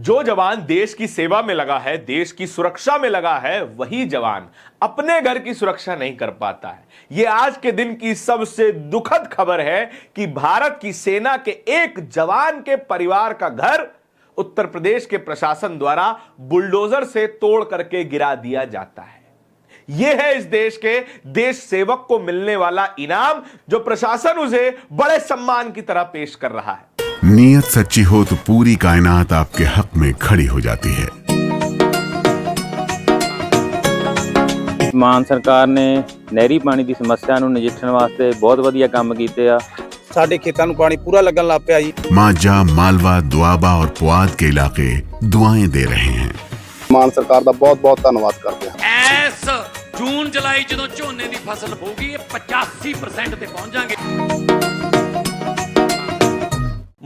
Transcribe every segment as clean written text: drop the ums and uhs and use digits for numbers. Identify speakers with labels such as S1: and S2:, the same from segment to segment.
S1: जो जवान देश की सेवा में लगा है, देश की सुरक्षा में लगा है, वही जवान अपने घर की सुरक्षा नहीं कर पाता है। यह आज के दिन की सबसे दुखद खबर है कि भारत की सेना के एक जवान के परिवार का घर उत्तर प्रदेश के प्रशासन द्वारा बुलडोजर से तोड़ करके गिरा दिया जाता है। यह है इस देश के देश सेवक को मिलने वाला इनाम, जो प्रशासन उसे बड़े सम्मान की तरह पेश कर रहा है।
S2: नीयत सच्ची हो तो पूरी कायनात आपके हक में खड़ी हो जाती है।
S3: ਮਾਨ ਸਰਕਾਰ ਨੇ ਨਹਿਰੀ ਪਾਣੀ ਦੀ ਸਮੱਸਿਆ ਨੂੰ ਨਜਿੱਠਣ ਵਾਸਤੇ ਬਹੁਤ ਵਧੀਆ ਕੰਮ ਕੀਤੇ ਆ।
S4: ਸਾਡੇ ਖੇਤਾਂ ਨੂੰ ਪਾਣੀ ਪੂਰਾ ਲੱਗਣ ਲੱਗ ਪਿਆ ਜੀ।
S2: मांझा, मालवा, दुआबा और पुआध के इलाके दुआएं दे रहे हैं।
S4: ਮਾਨ ਸਰਕਾਰ ਦਾ ਬਹੁਤ-ਬਹੁਤ ਧੰਨਵਾਦ ਕਰਦੇ ਹਾਂ।
S5: ਇਸ ਜੂਨ ਜੁਲਾਈ ਜਦੋਂ ਝੋਨੇ ਦੀ ਫਸਲ ਹੋਊਗੀ ਇਹ 85% ਤੇ ਪਹੁੰਚ ਜਾਾਂਗੇ।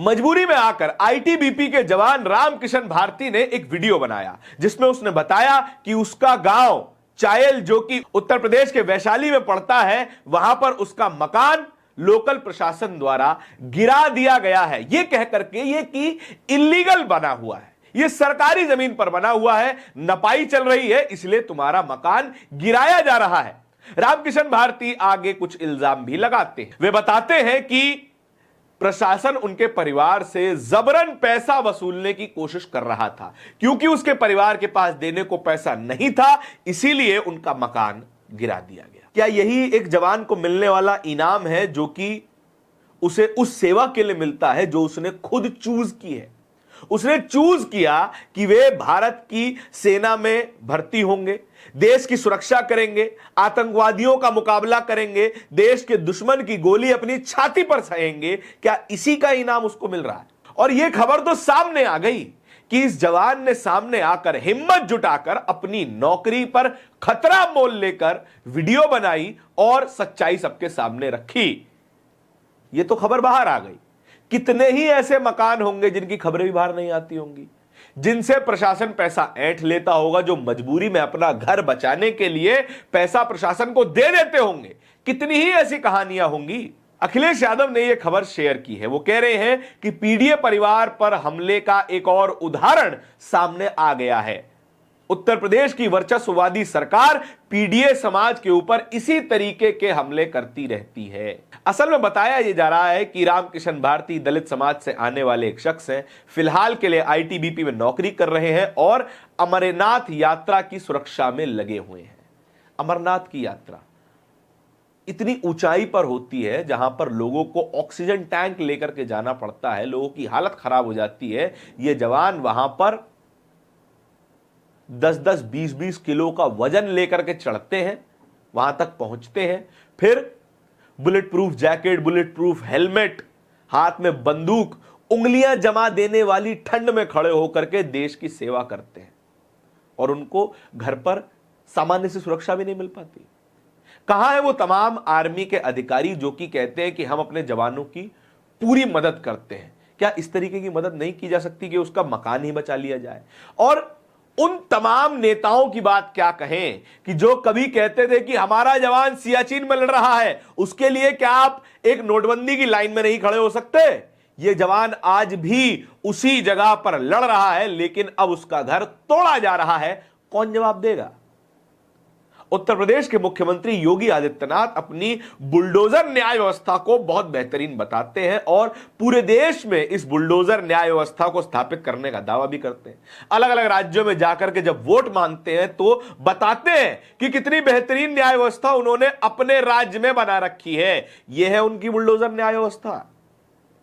S1: मजबूरी में आकर आईटीबीपी के जवान रामकिशन भारती ने एक वीडियो बनाया जिसमें उसने बताया कि उसका गांव चायल, जो कि उत्तर प्रदेश के वैशाली में पड़ता है, वहां पर उसका मकान लोकल प्रशासन द्वारा गिरा दिया गया है। यह कह करके ये कि इलीगल बना हुआ है, यह सरकारी जमीन पर बना हुआ है, नपाई चल रही है, इसलिए तुम्हारा मकान गिराया जा रहा है। रामकिशन भारती आगे कुछ इल्जाम भी लगाते हैं। वे बताते हैं कि प्रशासन उनके परिवार से जबरन पैसा वसूलने की कोशिश कर रहा था, क्योंकि उसके परिवार के पास देने को पैसा नहीं था, इसीलिए उनका मकान गिरा दिया गया। क्या यही एक जवान को मिलने वाला इनाम है जो कि उसे उस सेवा के लिए मिलता है जो उसने खुद चूज की है? उसने चूज किया कि वे भारत की सेना में भर्ती होंगे, देश की सुरक्षा करेंगे, आतंकवादियों का मुकाबला करेंगे, देश के दुश्मन की गोली अपनी छाती पर सहेंगे। क्या इसी का इनाम उसको मिल रहा है? और यह खबर तो सामने आ गई कि इस जवान ने सामने आकर हिम्मत जुटाकर अपनी नौकरी पर खतरा मोल लेकर वीडियो बनाई और सच्चाई सबके सामने रखी। यह तो खबर बाहर आ गई। कितने ही ऐसे मकान होंगे जिनकी खबरें भी बाहर नहीं आती होंगी, जिनसे प्रशासन पैसा ऐंठ लेता होगा, जो मजबूरी में अपना घर बचाने के लिए पैसा प्रशासन को दे देते होंगे। कितनी ही ऐसी कहानियां होंगी। अखिलेश यादव ने यह खबर शेयर की है। वो कह रहे हैं कि पीडीए परिवार पर हमले का एक और उदाहरण सामने आ गया है। उत्तर प्रदेश की वर्चस्ववादी सरकार पीडीए समाज के ऊपर इसी तरीके के हमले करती रहती है। असल में बताया यह जा रहा है कि रामकिशन भारती दलित समाज से आने वाले एक शख्स हैं, फिलहाल के लिए आईटीबीपी में नौकरी कर रहे हैं और अमरनाथ यात्रा की सुरक्षा में लगे हुए हैं। अमरनाथ की यात्रा इतनी ऊंचाई पर होती है जहां पर लोगों को ऑक्सीजन टैंक लेकर के जाना पड़ता है, लोगों की हालत खराब हो जाती है। ये जवान वहां पर 10-10, 20-20 किलो का वजन लेकर के चढ़ते हैं, वहां तक पहुंचते हैं, फिर bullet proof jacket, bullet proof helmet, हाथ में बंदूक, उंगलियां जमा देने वाली ठंड में खड़े होकर के देश की सेवा करते हैं और उनको घर पर सामान्य से सुरक्षा भी नहीं मिल पाती। कहां है वो तमाम आर्मी के अधिकारी जो कि कहते हैं कि हम अपने जवानों की पूरी मदद करते हैं? क्या इस तरीके की मदद नहीं की जा सकती कि उसका मकान ही बचा लिया जाए? और उन तमाम नेताओं की बात क्या कहें कि जो कभी कहते थे कि हमारा जवान सियाचिन में लड़ रहा है, उसके लिए क्या आप एक नोटबंदी की लाइन में नहीं खड़े हो सकते? यह जवान आज भी उसी जगह पर लड़ रहा है, लेकिन अब उसका घर तोड़ा जा रहा है। कौन जवाब देगा? उत्तर प्रदेश के मुख्यमंत्री योगी आदित्यनाथ अपनी बुलडोजर न्याय व्यवस्था को बहुत बेहतरीन बताते हैं और पूरे देश में इस बुलडोजर न्याय व्यवस्था को स्थापित करने का दावा भी करते हैं। अलग अलग राज्यों में जाकर के जब वोट मांगते हैं तो बताते हैं कि कितनी बेहतरीन न्याय व्यवस्था उन्होंने अपने राज्य में बना रखी है। यह है उनकी बुलडोजर न्याय व्यवस्था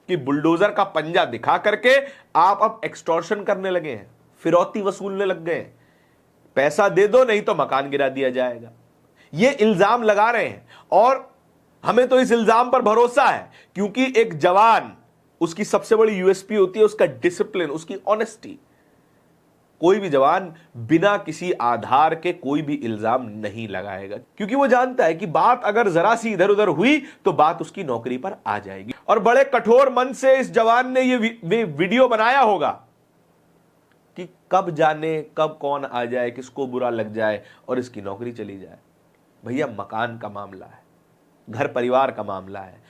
S1: कि बुलडोजर का पंजा दिखा करके आप अब एक्सटॉर्शन करने लगे हैं, फिरौती वसूलने लग गए हैं। पैसा दे दो नहीं तो मकान गिरा दिया जाएगा। ये इल्जाम लगा रहे हैं और हमें तो इस इल्जाम पर भरोसा है क्योंकि एक जवान, उसकी सबसे बड़ी यूएसपी होती है उसका डिसिप्लिन, उसकी ऑनेस्टी। कोई भी जवान बिना किसी आधार के कोई भी इल्जाम नहीं लगाएगा क्योंकि वो जानता है कि बात अगर जरा सी इधर उधर हुई तो बात उसकी नौकरी पर आ जाएगी। और बड़े कठोर मन से इस जवान ने ये वीडियो बनाया होगा कि कब जाने कब कौन आ जाए, किसको बुरा लग जाए और इसकी नौकरी चली जाए। भैया मकान का मामला है, घर परिवार का मामला है।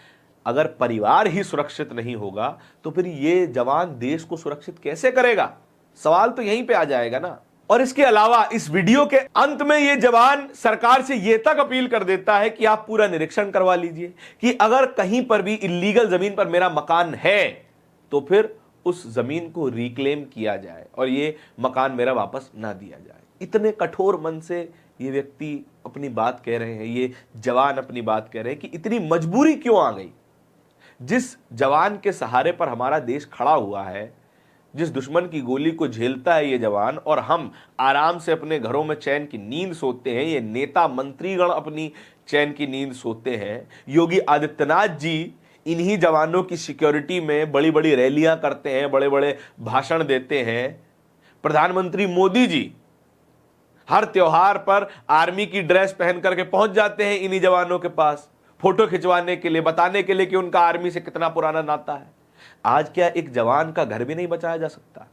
S1: अगर परिवार ही सुरक्षित नहीं होगा तो फिर ये जवान देश को सुरक्षित कैसे करेगा? सवाल तो यहीं पे आ जाएगा ना। और इसके अलावा इस वीडियो के अंत में ये जवान सरकार से ये तक अपील कर देता है कि आप पूरा निरीक्षण करवा लीजिए कि अगर कहीं पर भी इल्लीगल जमीन पर मेरा मकान है तो फिर उस जमीन को रिक्लेम किया जाए और ये मकान मेरा वापस ना दिया जाए। इतने कठोर मन से ये व्यक्ति अपनी बात कह रहे हैं, ये जवान अपनी बात कह रहे हैं कि इतनी मजबूरी क्यों आ गई। जिस जवान के सहारे पर हमारा देश खड़ा हुआ है, जिस दुश्मन की गोली को झेलता है ये जवान, और हम आराम से अपने घरों में चैन की नींद सोते हैं, ये नेता मंत्रीगण अपनी चैन की नींद सोते हैं। योगी आदित्यनाथ जी इन्हीं जवानों की सिक्योरिटी में बड़ी बड़ी रैलियां करते हैं, बड़े बड़े भाषण देते हैं। प्रधानमंत्री मोदी जी हर त्योहार पर आर्मी की ड्रेस पहन करके पहुंच जाते हैं इन्हीं जवानों के पास, फोटो खिंचवाने के लिए, बताने के लिए कि उनका आर्मी से कितना पुराना नाता है। आज क्या एक जवान का घर भी नहीं बचाया जा सकता?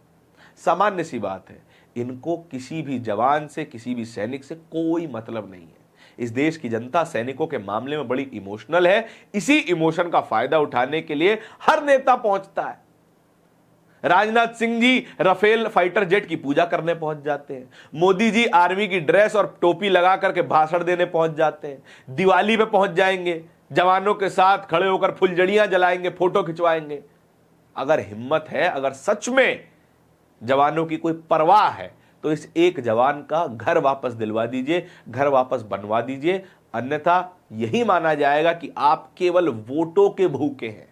S1: सामान्य सी बात है, इनको किसी भी जवान से, किसी भी सैनिक से कोई मतलब नहीं है। इस देश की जनता सैनिकों के मामले में बड़ी इमोशनल है। इसी इमोशन का फायदा उठाने के लिए हर नेता पहुंचता है। Rajnath Singh ji Rafale fighter jet की पूजा करने पहुंच जाते हैं। मोदी जी आर्मी की ड्रेस और टोपी लगा करके भाषण देने पहुंच जाते हैं। दिवाली पे पहुंच जाएंगे, जवानों के साथ खड़े होकर फुलझड़ियां जलाएंगे, फोटो खिंचवाएंगे। अगर हिम्मत है, अगर सच में जवानों की कोई परवाह है, तो इस एक जवान का घर वापस दिलवा दीजिए, घर वापस बनवा दीजिए। अन्यथा यही माना जाएगा कि आप केवल वोटों के भूखे हैं।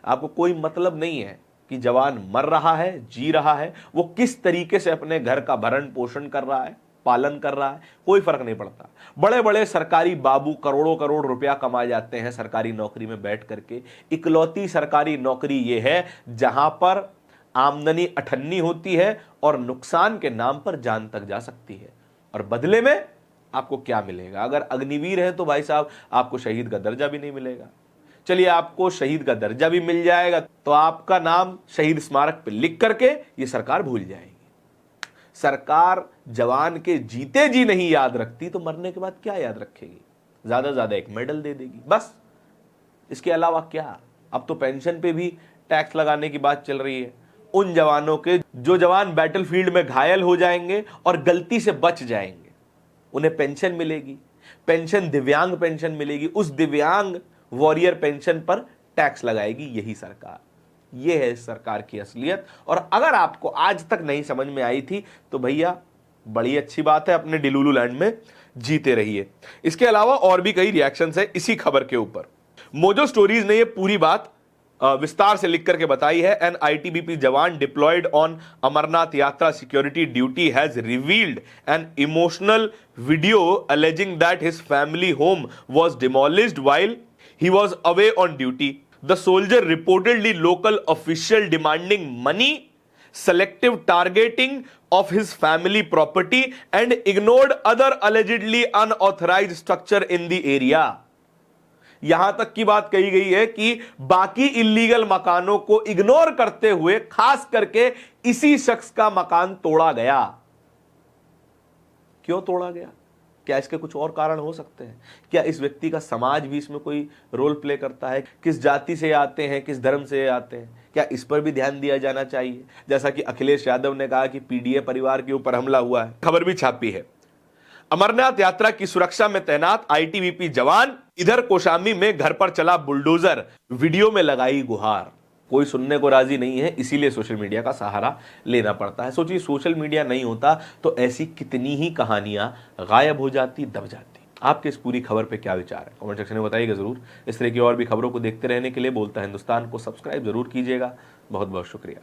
S1: आपको कोई मतलब नहीं है कि जवान मर रहा है, जी रहा है, वो किस तरीके से अपने घर का भरण पोषण कर रहा है, पालन कर रहा है, कोई फर्क नहीं पड़ता। बड़े बड़े सरकारी बाबू करोड़ों करोड़ रुपया कमा जाते हैं सरकारी नौकरी में बैठ करके। इकलौती सरकारी नौकरी ये है जहां पर आमदनी अठन्नी होती है और नुकसान के नाम पर जान तक जा सकती है। और बदले में आपको क्या मिलेगा? अगर अग्निवीर है तो भाई साहब आपको शहीद का दर्जा भी नहीं मिलेगा। चलिए, आपको शहीद का दर्जा भी मिल जाएगा तो आपका नाम शहीद स्मारक पे लिख करके ये सरकार भूल जाएगी। सरकार जवान के जीते जी नहीं याद रखती तो मरने के बाद क्या याद रखेगी? ज्यादा ज्यादा एक मेडल दे देगी, बस। इसके अलावा क्या? अब तो पेंशन पे भी टैक्स लगाने की बात चल रही है। उन जवानों के जो जवान बैटलफील्ड में घायल हो जाएंगे और गलती से बच जाएंगे, उन्हें पेंशन मिलेगी। पेंशन दिव्यांग पेंशन मिलेगी। उस दिव्यांग वॉरियर पेंशन पर टैक्स लगाएगी यही सरकार। यह है इस सरकार की असलियत। और अगर आपको आज तक नहीं समझ में आई थी तो भैया बड़ी अच्छी बात है, अपने डिलुलू लैंड में जीते रहिए। इसके अलावा और भी कई रिएक्शंस है इसी खबर के ऊपर। मोजो स्टोरीज ने यह पूरी बात विस्तार से लिख करके बताई है। एन आईटीबीपी जवान डिप्लॉयड ऑन अमरनाथ यात्रा security duty has revealed an emotional video alleging that his family home was demolished while he was away on duty. The soldier reportedly local official demanding money, selective targeting of his family property and ignored other allegedly unauthorized structure in the area. यहां तक की बात कही गई है कि बाकी illegal मकानों को इग्नोर करते हुए खास करके इसी शख्स का मकान तोड़ा गया। क्यों तोड़ा गया? क्या इसके कुछ और कारण हो सकते हैं? क्या इस व्यक्ति का समाज भी इसमें कोई रोल प्ले करता है? किस जाति से आते हैं, किस धर्म से आते हैं, क्या इस पर भी ध्यान दिया जाना चाहिए? जैसा कि अखिलेश यादव ने कहा कि पीडीए परिवार के ऊपर हमला हुआ है। खबर भी छापी है। अमरनाथ यात्रा की सुरक्षा में तैनात आईटीबीपी जवान, इधर कौशाम्बी में घर पर चला बुलडोजर, वीडियो में लगाई गुहार। कोई सुनने को राजी नहीं है, इसीलिए सोशल मीडिया का सहारा लेना पड़ता है। सोचिए, सोशल मीडिया नहीं होता तो ऐसी कितनी ही कहानियां गायब हो जाती, दब जाती। आपके इस पूरी खबर पे क्या विचार है? कमेंट सेक्शन में बताइएगा जरूर। इस तरह की और भी खबरों को देखते रहने के लिए बोलता हिंदुस्तान को सब्सक्राइब जरूर कीजिएगा। बहुत बहुत शुक्रिया।